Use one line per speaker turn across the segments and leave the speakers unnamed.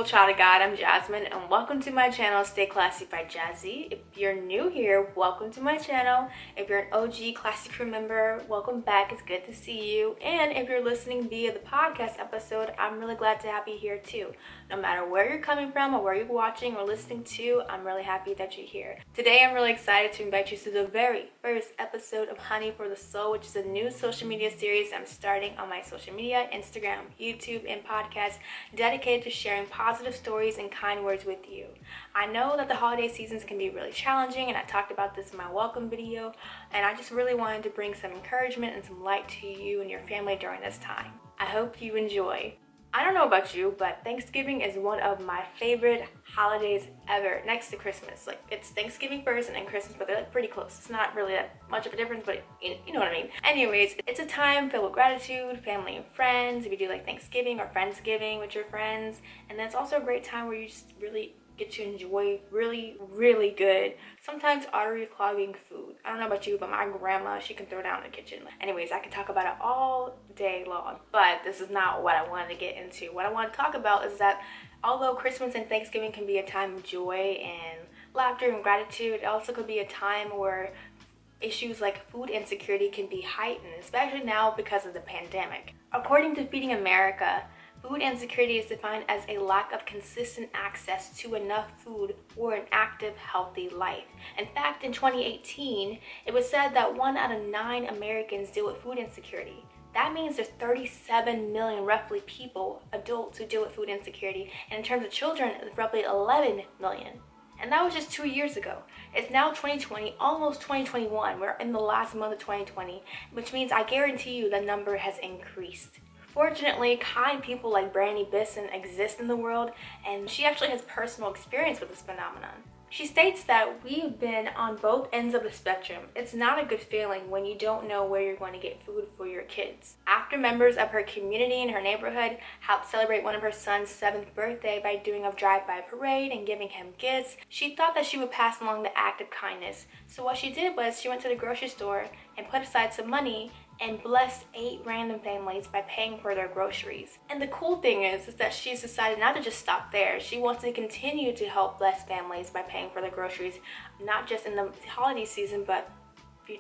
child of God, I'm Jasmine, and welcome to my channel, Stay Classy by Jazzy. If you're new here, welcome to my channel. If you're an OG Classy Crew member, welcome back. It's good to see you. And if you're listening via the podcast episode, I'm really glad to have you here too. No matter where you're coming from or where you're watching or listening to, I'm really happy that you're here. Today, I'm really excited to invite you to the very first episode of Honey for the Soul, which is a new social media series I'm starting on my social media, Instagram, YouTube, and podcast, dedicated to sharing positive stories and kind words with you. I know that the holiday seasons can be really challenging, and I talked about this in my welcome video, and I just really wanted to bring some encouragement and some light to you and your family during this time. I hope you enjoy. I don't know about you, but Thanksgiving is one of my favorite holidays ever, next to Christmas. Like, it's Thanksgiving first and then Christmas, but they're like pretty close. It's not really that much of a difference, but you know what I mean. Anyways, it's a time filled with gratitude, family and friends, if you do like Thanksgiving or Friendsgiving with your friends. And then it's also a great time where you just really get to enjoy really good, sometimes artery clogging food. I don't know about you, but my grandma, she can throw down in the kitchen. Anyways, I can talk about it all day long, but this is not what I wanted to get into. What I want to talk about is that although Christmas and Thanksgiving can be a time of joy and laughter and gratitude, it also could be a time where issues like food insecurity can be heightened, especially now because of the pandemic. According to Feeding America, food insecurity is defined as a lack of consistent access to enough food for an active, healthy life. In fact, in 2018, it was said that 1 out of 9 Americans deal with food insecurity. That means there's 37 million roughly people, adults, who deal with food insecurity, and in terms of children, it's roughly 11 million. And that was just 2 years ago. It's now 2020, almost 2021. We're in the last month of 2020, which means I guarantee you the number has increased. Fortunately, kind people like Brandy Bisson exist in the world, and she actually has personal experience with this phenomenon. She states that we've been on both ends of the spectrum. It's not a good feeling when you don't know where you're going to get food for your kids. After members of her community in her neighborhood helped celebrate one of her son's 7th birthday by doing a drive-by parade and giving him gifts, she thought that she would pass along the act of kindness. So what she did was she went to the grocery store and put aside some money and blessed 8 random families by paying for their groceries. And the cool thing is that she's decided not to just stop there. She wants to continue to help bless families by paying for their groceries, not just in the holiday season, but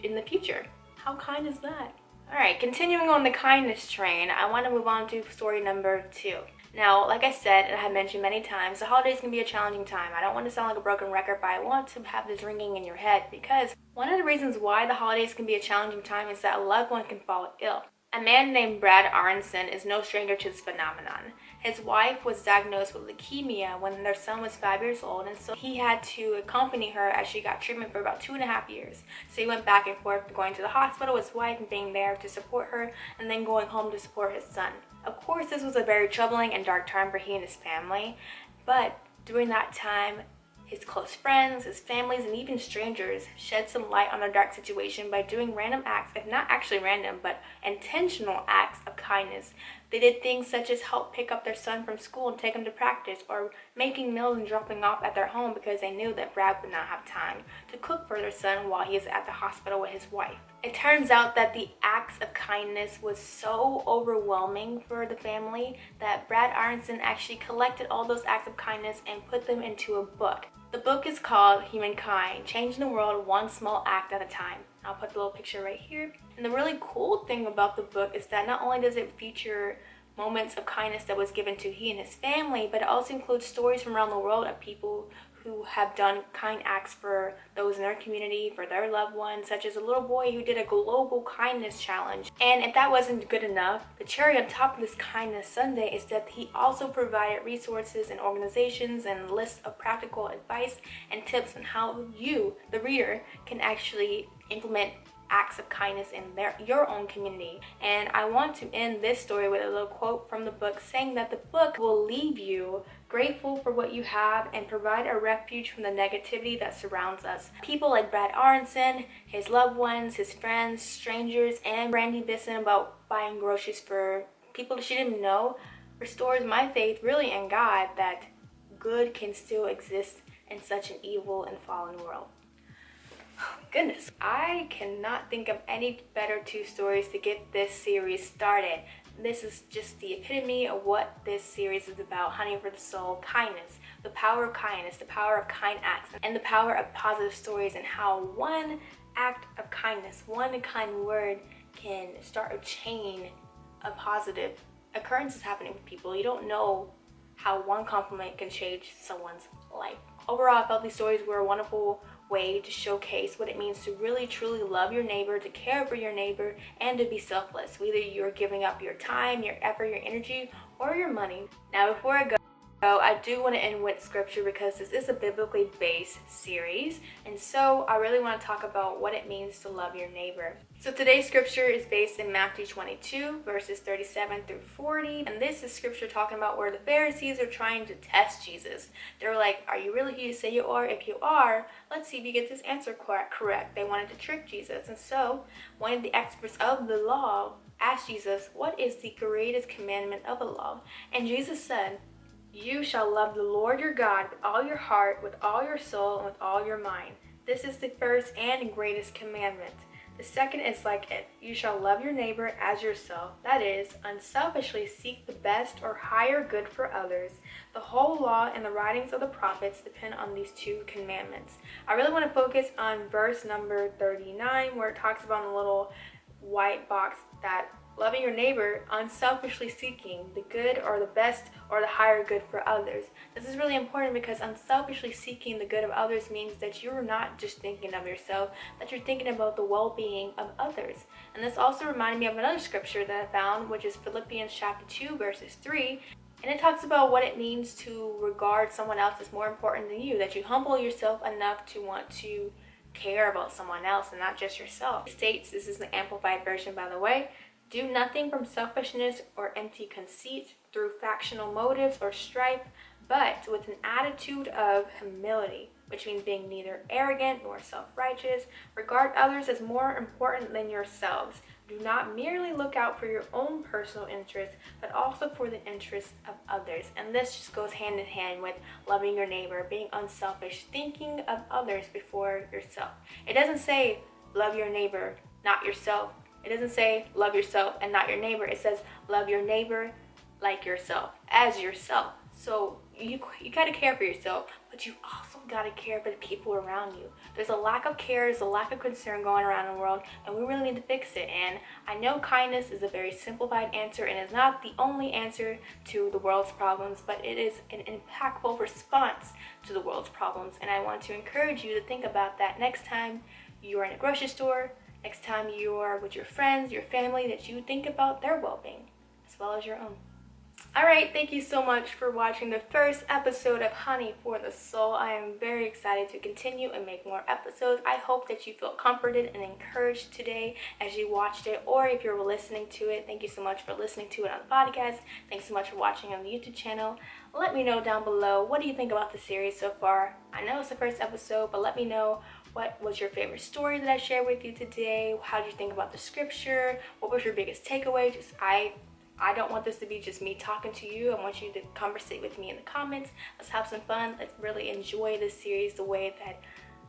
in the future. How kind is that? Alright, continuing on the kindness train, I want to move on to story number 2. Now, like I said, and I have mentioned many times, the holidays can be a challenging time. I don't want to sound like a broken record, but I want to have this ringing in your head because one of the reasons why the holidays can be a challenging time is that a loved one can fall ill. A man named Brad Aronson is no stranger to this phenomenon. His wife was diagnosed with leukemia when their son was 5 years old, and so he had to accompany her as she got treatment for about 2.5 years. So he went back and forth going to the hospital with his wife and being there to support her, and then going home to support his son. Of course, this was a very troubling and dark time for he and his family, but during that time, his close friends, his families, and even strangers shed some light on their dark situation by doing random acts, if not actually random, but intentional acts of kindness. They did things such as help pick up their son from school and take him to practice, or making meals and dropping off at their home because they knew that Brad would not have time to cook for their son while he is at the hospital with his wife. It turns out that the acts of kindness was so overwhelming for the family that Brad Aronson actually collected all those acts of kindness and put them into a book. The book is called Humankind, Changing the World One Small Act at a Time. I'll put the little picture right here. And the really cool thing about the book is that not only does it feature moments of kindness that was given to he and his family, but it also includes stories from around the world of people who have done kind acts for those in their community, for their loved ones, such as a little boy who did a global kindness challenge. And if that wasn't good enough, the cherry on top of this Kindness Sunday is that he also provided resources and organizations and lists of practical advice and tips on how you, the reader, can actually implement acts of kindness in your own community. And I want to end this story with a little quote from the book saying that the book will leave you grateful for what you have and provide a refuge from the negativity that surrounds us. People like Brad Aronson, his loved ones, his friends, strangers, and Brandy Bisson about buying groceries for people she didn't know restores my faith really in God that good can still exist in such an evil and fallen world. Goodness, I cannot think of any better 2 stories to get this series started. this is just the epitome of what this series is about. Honey for the Soul, kindness, the power of kindness, the power of kind acts, and the power of positive stories, and how one act of kindness, one kind word can start a chain of positive occurrences happening with people. You don't know how one compliment can change someone's life. Overall, I felt these stories were a wonderful way to showcase what it means to really truly love your neighbor, to care for your neighbor, and to be selfless. Whether you're giving up your time, your effort, your energy, or your money. Now, before I go, I do want to end with scripture because this is a biblically based series, and so I really want to talk about what it means to love your neighbor. So today's scripture is based in Matthew 22 verses 37 through 40, and this is scripture talking about where the Pharisees are trying to test Jesus. They're like, are you really who you say you are? If you are, let's see if you get this answer correct. They wanted to trick Jesus, and so one of the experts of the law asked Jesus, what is the greatest commandment of the law? And Jesus said, you shall love the Lord your God with all your heart, with all your soul, and with all your mind. This is the first and greatest commandment. The second is like it. You shall love your neighbor as yourself. That is, unselfishly seek the best or higher good for others. The whole law and the writings of the prophets depend on these two commandments. I really want to focus on verse number 39, where it talks about in the little white box that loving your neighbor, unselfishly seeking the good or the best or the higher good for others. This is really important because unselfishly seeking the good of others means that you're not just thinking of yourself, that you're thinking about the well-being of others. And this also reminded me of another scripture that I found, which is Philippians chapter 2 verses 3. And it talks about what it means to regard someone else as more important than you, that you humble yourself enough to want to care about someone else and not just yourself. It states, this is the amplified version by the way, do nothing from selfishness or empty conceit, through factional motives or strife, but with an attitude of humility, which means being neither arrogant nor self-righteous. Regard others as more important than yourselves. Do not merely look out for your own personal interests, but also for the interests of others. And this just goes hand in hand with loving your neighbor, being unselfish, thinking of others before yourself. It doesn't say love your neighbor, not yourself. It doesn't say love yourself and not your neighbor. It says love your neighbor like yourself, as yourself. So you got to care for yourself, but you also got to care for the people around you. There's a lack of care, there's a lack of concern going around the world, and we really need to fix it. And I know kindness is a very simplified answer and is not the only answer to the world's problems, but it is an impactful response to the world's problems. And I want to encourage you to think about that next time you are in a grocery store, next time you are with your friends, your family, that you think about their well-being as well as your own. Alright, thank you so much for watching the first episode of Honey for the Soul. I am very excited to continue and make more episodes. I hope that you feel comforted and encouraged today as you watched it, or if you're listening to it. Thank you so much for listening to it on the podcast. Thanks so much for watching on the YouTube channel. Let me know down below, what do you think about the series so far? I know it's the first episode, but let me know what was your favorite story that I shared with you today. How did you think about the scripture? What was your biggest takeaway? I don't want this to be just me talking to you. I want you to conversate with me in the comments. Let's have some fun. Let's really enjoy this series the way that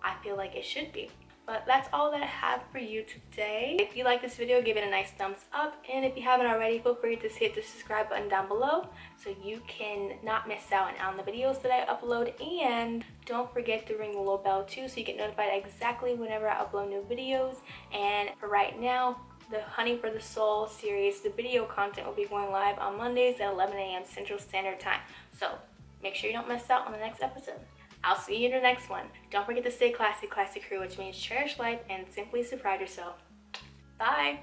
I feel like it should be. But that's all that I have for you today. If you like this video, give it a nice thumbs up. And if you haven't already, feel free to hit the subscribe button down below so you can not miss out on the videos that I upload. And don't forget to ring the little bell too so you get notified exactly whenever I upload new videos. And for right now, the Honey for the Soul series, the video content will be going live on Mondays at 11 a.m. Central Standard Time. So make sure you don't miss out on the next episode. I'll see you in the next one. Don't forget to stay classy, classy crew, which means cherish life and simply surprise yourself. Bye.